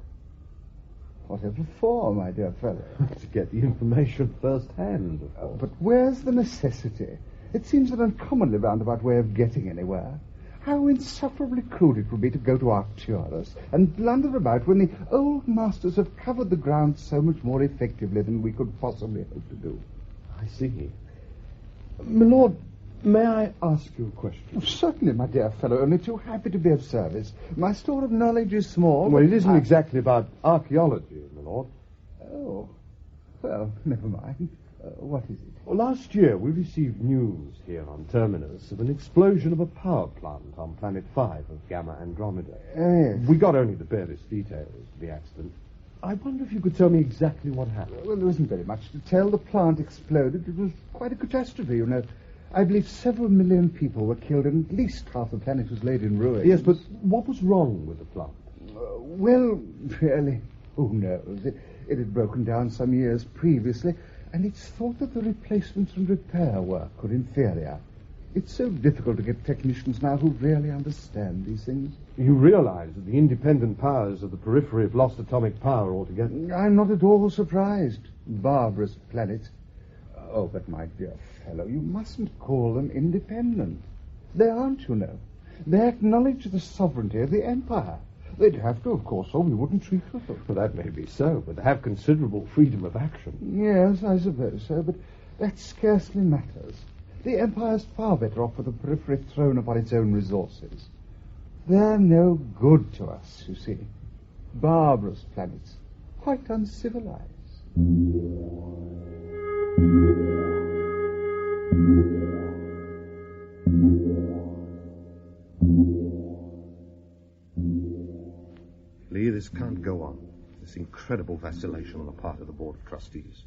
Whatever for, my dear fellow? To get the information firsthand, of course. But where's the necessity? It seems an uncommonly roundabout way of getting anywhere. How insufferably crude it would be to go to Arcturus and blunder about when the old masters have covered the ground so much more effectively than we could possibly hope to do. I see. My lord, may I ask you a question? Oh, certainly, my dear fellow, only too happy to be of service. My store of knowledge is small. Well, it isn't exactly about archaeology, my lord. Oh, well, never mind. What is it? Well, last year we received news here on Terminus of an explosion of a power plant on Planet 5 of Gamma Andromeda. Yes. We got only the barest details of the accident. I wonder if you could tell me exactly what happened. Well, there isn't very much to tell. The plant exploded. It was quite a catastrophe, you know. I believe several million people were killed and at least half the planet was laid in ruins. Yes, but what was wrong with the plant? Well, really, who knows? It had broken down some years previously, and it's thought that the replacements and repair work were inferior. It's so difficult to get technicians now who really understand these things. You realize that the independent powers of the Periphery have lost atomic power altogether? I'm not at all surprised. Barbarous planets. Oh, but my dear fellow, you mustn't call them independent. They aren't, you know. They acknowledge the sovereignty of the Empire. They'd have to, of course, or we wouldn't treat with them. Well, that may be so, but they have considerable freedom of action. Yes, I suppose so, but that scarcely matters. The Empire's far better off with the Periphery thrown upon its own resources. They're no good to us, you see. Barbarous planets, quite uncivilized. Lee, this can't go on. This incredible vacillation on the part of the Board of Trustees.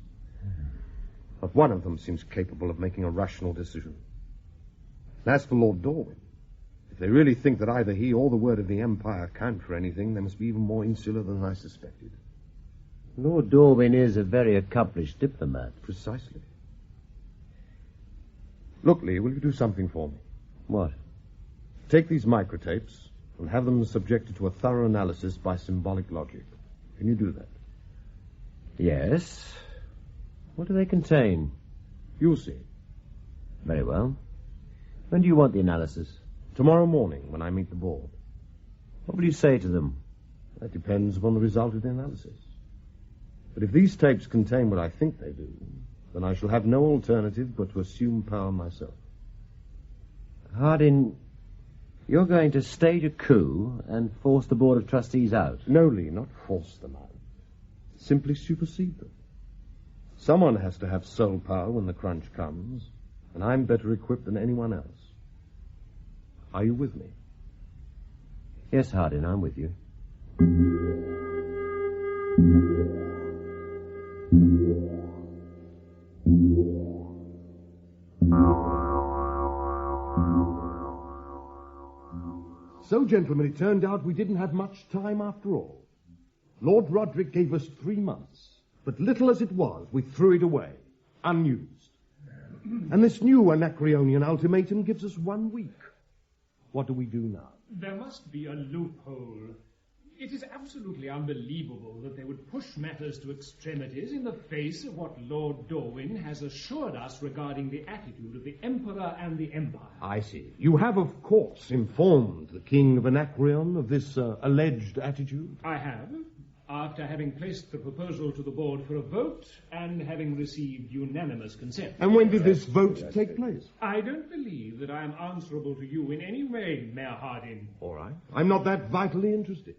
Not one of them seems capable of making a rational decision. And as for Lord Dorwin, if they really think that either he or the word of the Empire count for anything, they must be even more insular than I suspected. Lord Dorwin is a very accomplished diplomat. Precisely. Look, Lee, will you do something for me? What? Take these microtapes and have them subjected to a thorough analysis by symbolic logic. Can you do that? Yes. What do they contain? You'll see. Very well. When do you want the analysis? Tomorrow morning, when I meet the board. What will you say to them? That depends upon the result of the analysis. But if these tapes contain what I think they do, then I shall have no alternative but to assume power myself. Hardin, you're going to stage a coup and force the Board of Trustees out? No, Lee, not force them out. Simply supersede them. Someone has to have sole power when the crunch comes, and I'm better equipped than anyone else. Are you with me? Yes, Hardin, I'm with you. So, gentlemen, it turned out we didn't have much time after all. Lord Roderick gave us 3 months, but little as it was, we threw it away, unused. And this new Anacreonian ultimatum gives us 1 week. What do we do now? There must be a loophole. It is absolutely unbelievable that they would push matters to extremities in the face of what Lord Dorwin has assured us regarding the attitude of the Emperor and the Empire. I see. You have, of course, informed the King of Anacreon of this alleged attitude? I have, after having placed the proposal to the board for a vote and having received unanimous consent. And when did this vote take place? I don't believe that I am answerable to you in any way, Mayor Hardin. All right. I'm not that vitally interested.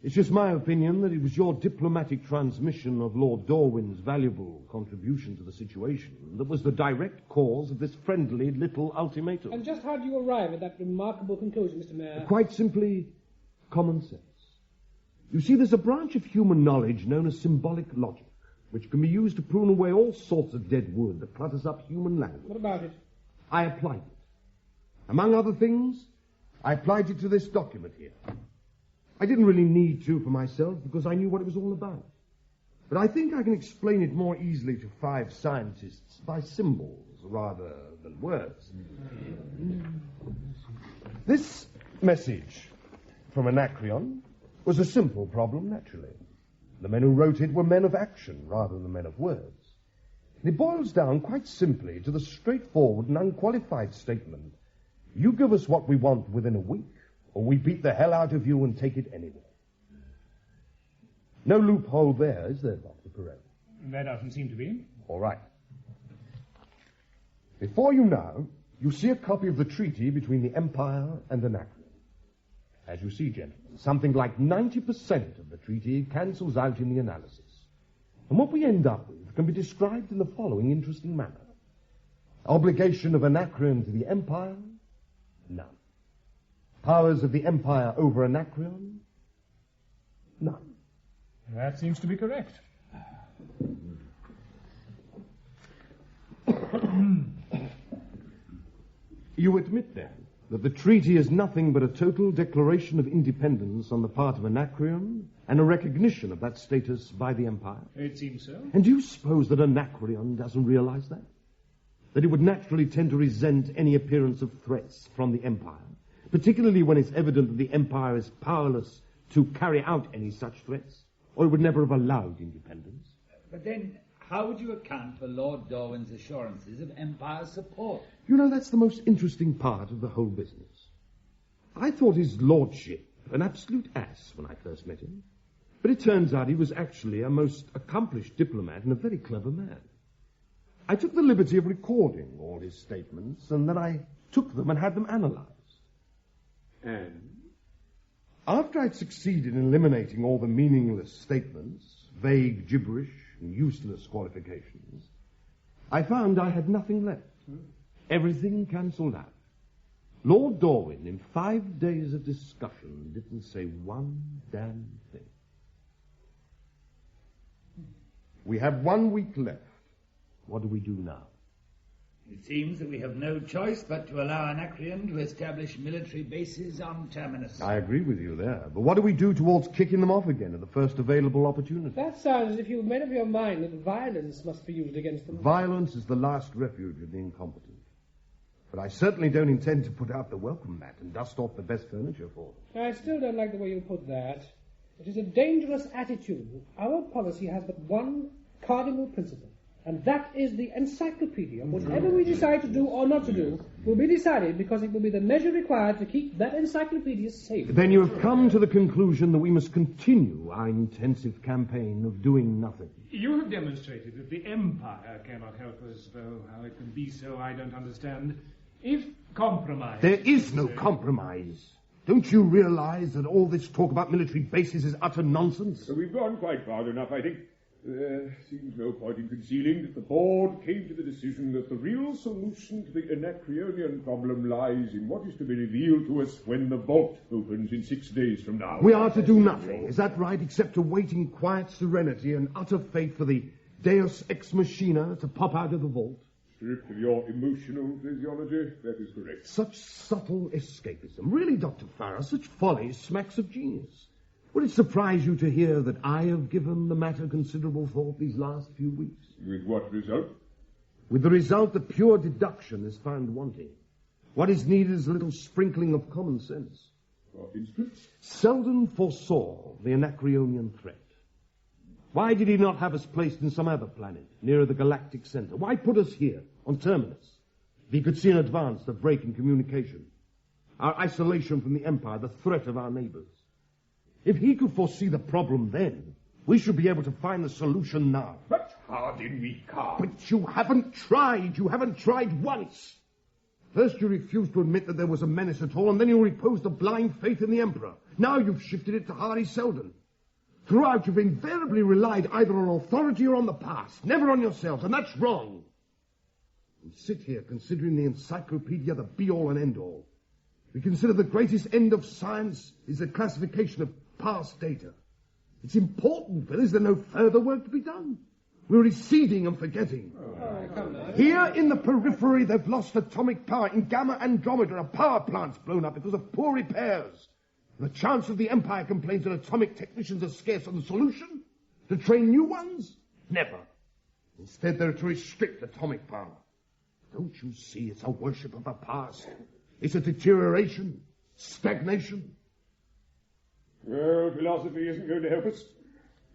It's just my opinion that it was your diplomatic transmission of Lord Dorwin's valuable contribution to the situation that was the direct cause of this friendly little ultimatum. And just how do you arrive at that remarkable conclusion, Mr. Mayor? Quite simply, common sense. You see, there's a branch of human knowledge known as symbolic logic, which can be used to prune away all sorts of dead wood that clutters up human language. What about it? I applied it. Among other things, I applied it to this document here. I didn't really need to for myself because I knew what it was all about. But I think I can explain it more easily to 5 scientists by symbols rather than words. This message from Anacreon was a simple problem, naturally. The men who wrote it were men of action rather than men of words. And it boils down quite simply to the straightforward and unqualified statement, you give us what we want within a week, or we beat the hell out of you and take it anyway. No loophole there, is there, Dr. Periphery? There doesn't seem to be. All right. Before you now, you see a copy of the treaty between the Empire and Anacreon. As you see, gentlemen, something like 90% of the treaty cancels out in the analysis. And what we end up with can be described in the following interesting manner. Obligation of Anacreon to the Empire? None. Powers of the Empire over Anacreon? None. That seems to be correct. You admit, then, that the treaty is nothing but a total declaration of independence on the part of Anacreon and a recognition of that status by the Empire? It seems so. And do you suppose that Anacreon doesn't realize that? That it would naturally tend to resent any appearance of threats from the Empire? Particularly when it's evident that the Empire is powerless to carry out any such threats, or it would never have allowed independence. But then, how would you account for Lord Dorwin's assurances of Empire support? You know, that's the most interesting part of the whole business. I thought his lordship an absolute ass when I first met him, but it turns out he was actually a most accomplished diplomat and a very clever man. I took the liberty of recording all his statements, and then I took them and had them analyzed. And after I'd succeeded in eliminating all the meaningless statements, vague gibberish, and useless qualifications, I found I had nothing left. Everything cancelled out. Lord Dorwin, in 5 days of discussion, didn't say one damn thing. We have 1 week left. What do we do now? It seems that we have no choice but to allow Anacreon to establish military bases on Terminus. I agree with you there. But what do we do towards kicking them off again at the first available opportunity? That sounds as if you've made up your mind that violence must be used against them. Violence is the last refuge of the incompetent. But I certainly don't intend to put out the welcome mat and dust off the best furniture for them. I still don't like the way you put that. It is a dangerous attitude. Our policy has but one cardinal principle, and that is the encyclopedia. Whatever we decide to do or not to do will be decided because it will be the measure required to keep that encyclopedia safe. Then you have come to the conclusion that we must continue our intensive campaign of doing nothing. You have demonstrated that the Empire cannot help us, though how it can be so I don't understand. If compromise... There is no compromise. Don't you realize that all this talk about military bases is utter nonsense? So we've gone quite far enough, I think. There seems no point in concealing that the board came to the decision that the real solution to the Anacreonian problem lies in what is to be revealed to us when the vault opens in 6 days from now. We are to do nothing, is that right, except to wait in quiet serenity and utter faith for the Deus Ex Machina to pop out of the vault? Stripped of your emotional physiology, that is correct. Such subtle escapism. Really, Dr. Farrar, such folly smacks of genius. Would it surprise you to hear that I have given the matter considerable thought these last few weeks? With what result? With the result that pure deduction is found wanting. What is needed is a little sprinkling of common sense. For instance? Seldon foresaw the Anacreonian threat. Why did he not have us placed in some other planet, nearer the galactic center? Why put us here, on Terminus? If he could see in advance the break in communication, our isolation from the Empire, the threat of our neighbors. If he could foresee the problem then, we should be able to find the solution now. But Hardin, we can't. But you haven't tried. You haven't tried once. First you refused to admit that there was a menace at all, and then you reposed a blind faith in the Emperor. Now you've shifted it to Harry Seldon. Throughout, you've invariably relied either on authority or on the past, never on yourselves, and that's wrong. We sit here considering the encyclopedia the be-all and end-all. We consider the greatest end of science is the classification of past data. It's important, but is there no further work to be done? We're receding and forgetting. Here in the Periphery, they've lost atomic power. In Gamma Andromeda, a power plant's blown up because of poor repairs. The chance of the Empire complains that atomic technicians are scarce, and the solution? To train new ones? Never. Instead, they're to restrict atomic power. Don't you see it's a worship of the past? It's a deterioration, stagnation. Well, philosophy isn't going to help us.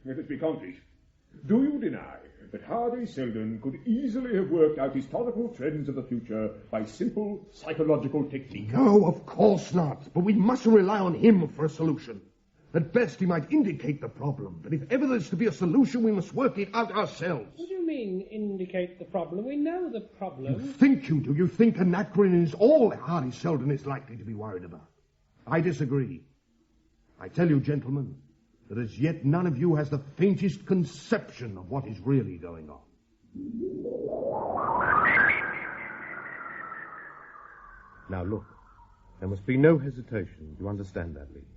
Let us be concrete. Do you deny that Hardy Seldon could easily have worked out historical trends of the future by simple psychological technique? No, of course not. But we mustn't rely on him for a solution. At best, he might indicate the problem. But if ever there's to be a solution, we must work it out ourselves. What do you mean, indicate the problem? We know the problem. You think you do. You think Anacreon is all Hardy Seldon is likely to be worried about. I disagree. I tell you, gentlemen, that as yet none of you has the faintest conception of what is really going on. Now look, there must be no hesitation. You understand that, Lee?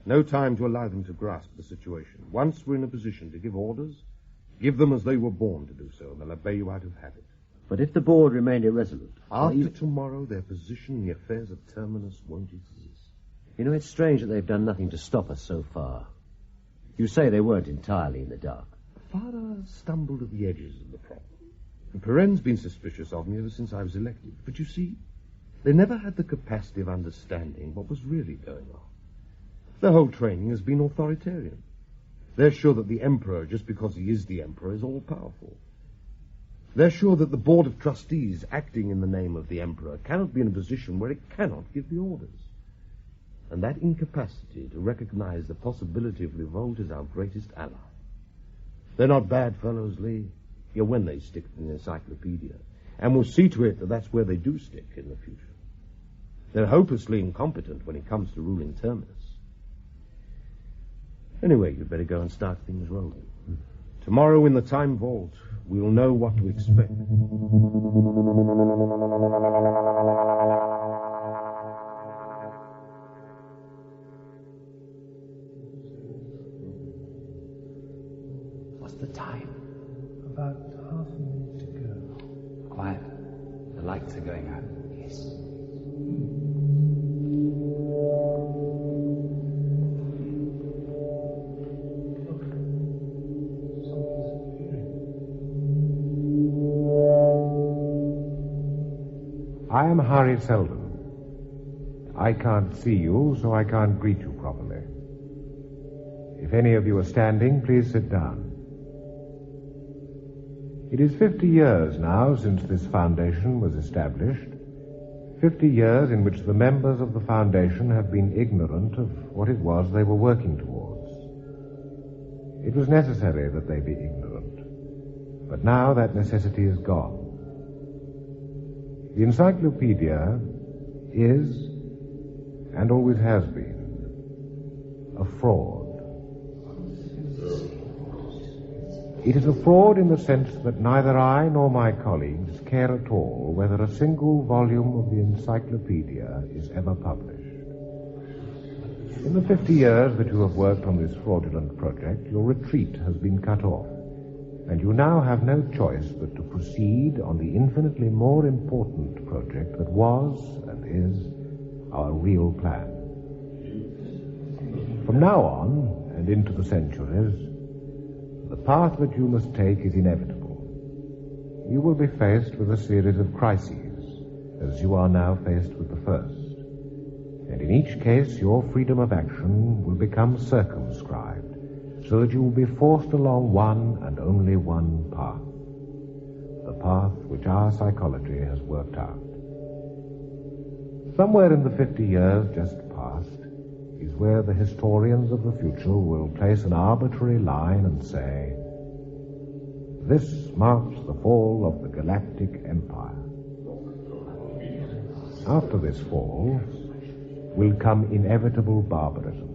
No time to allow them to grasp the situation. Once we're in a position to give orders, give them as they were born to do so, and they'll obey you out of habit. But if the board remained irresolute... After tomorrow, their position in the affairs of Terminus won't exist. You know, it's strange that they've done nothing to stop us so far. You say they weren't entirely in the dark. Father stumbled at the edges of the problem. And Perren's been suspicious of me ever since I was elected. But you see, they never had the capacity of understanding what was really going on. Their whole training has been authoritarian. They're sure that the Emperor, just because he is the Emperor, is all-powerful. They're sure that the Board of Trustees, acting in the name of the Emperor, cannot be in a position where it cannot give the orders. And that incapacity to recognize the possibility of revolt is our greatest ally. They're not bad fellows, Lee. You're when they stick to the encyclopedia. And we'll see to it that that's where they do stick in the future. They're hopelessly incompetent when it comes to ruling Terminus. Anyway, you'd better go and start things rolling. Tomorrow in the Time Vault, we'll know what to expect. What's the time? About half a minute to go. Quiet. The lights are going out. Yes. I am Harry Seldon. I can't see you, so I can't greet you properly. If any of you are standing, please sit down. It is 50 years now since this foundation was established. 50 years in which the members of the foundation have been ignorant of what it was they were working towards. It was necessary that they be ignorant, but now that necessity is gone. The encyclopedia is, and always has been, a fraud. It is a fraud in the sense that neither I nor my colleagues care at all whether a single volume of the encyclopedia is ever published. In the 50 years that you have worked on this fraudulent project, your retreat has been cut off, and you now have no choice but to proceed on the infinitely more important project that was and is our real plan. From now on, and into the centuries, the path that you must take is inevitable. You will be faced with a series of crises, as you are now faced with the first. And in each case, your freedom of action will become circumscribed, so that you will be forced along one and only one path. The path which our psychology has worked out. Somewhere in the 50 years just past is where the historians of the future will place an arbitrary line and say, this marks the fall of the Galactic Empire. After this fall will come inevitable barbarism,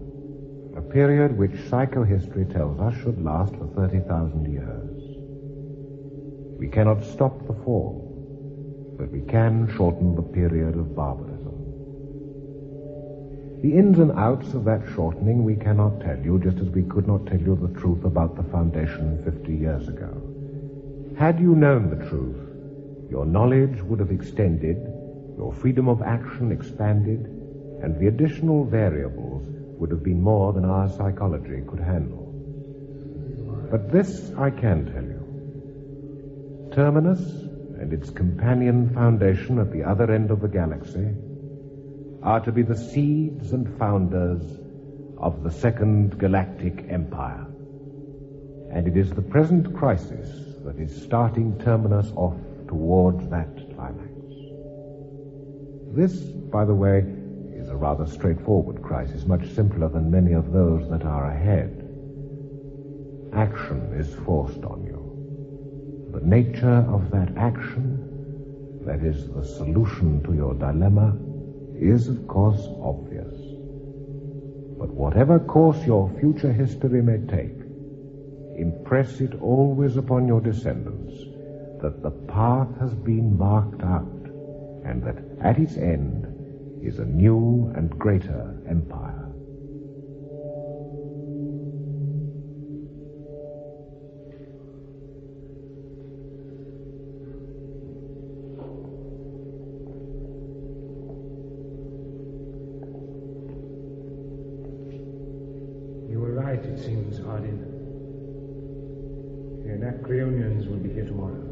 a period which psychohistory tells us should last for 30,000 years. We cannot stop the fall, but we can shorten the period of barbarism. The ins and outs of that shortening we cannot tell you, just as we could not tell you the truth about the Foundation 50 years ago. Had you known the truth, your knowledge would have extended, your freedom of action expanded, and the additional variables would have been more than our psychology could handle. But this I can tell you. Terminus and its companion foundation at the other end of the galaxy are to be the seeds and founders of the Second Galactic Empire. And it is the present crisis that is starting Terminus off towards that climax. This, by the way, is a rather straightforward crisis, much simpler than many of those that are ahead. Action is forced on you. The nature of that action, that is the solution to your dilemma, is, of course, obvious. But whatever course your future history may take, impress it always upon your descendants that the path has been marked out, and that at its end is a new and greater empire. It seems, Hardin. The Anacreonians will be here tomorrow.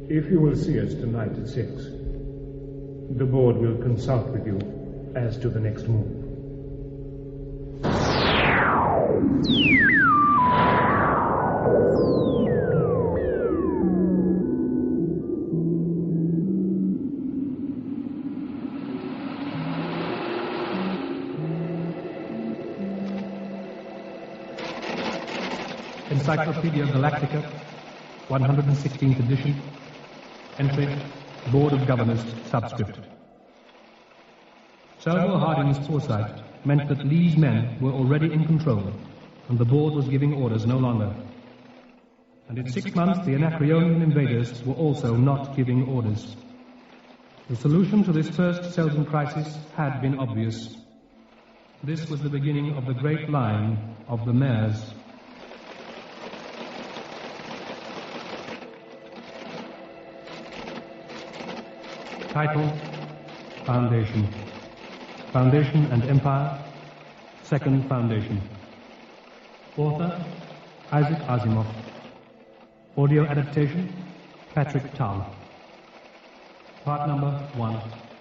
If you will see us tonight at 6, the board will consult with you as to the next move. Encyclopedia Galactica, 116th edition. Entry, Board of Governors, subscript. Salvor Hardin's foresight meant that Lee's men were already in control, and the board was giving orders no longer. And in 6 months, the Anacreonian invaders were also not giving orders. The solution to this first Seldon Crisis had been obvious. This was the beginning of the great line of the Mares. Title, Foundation. Foundation and Empire, Second Foundation. Author, Isaac Asimov. Audio adaptation, Patrick Tull. Part number 1.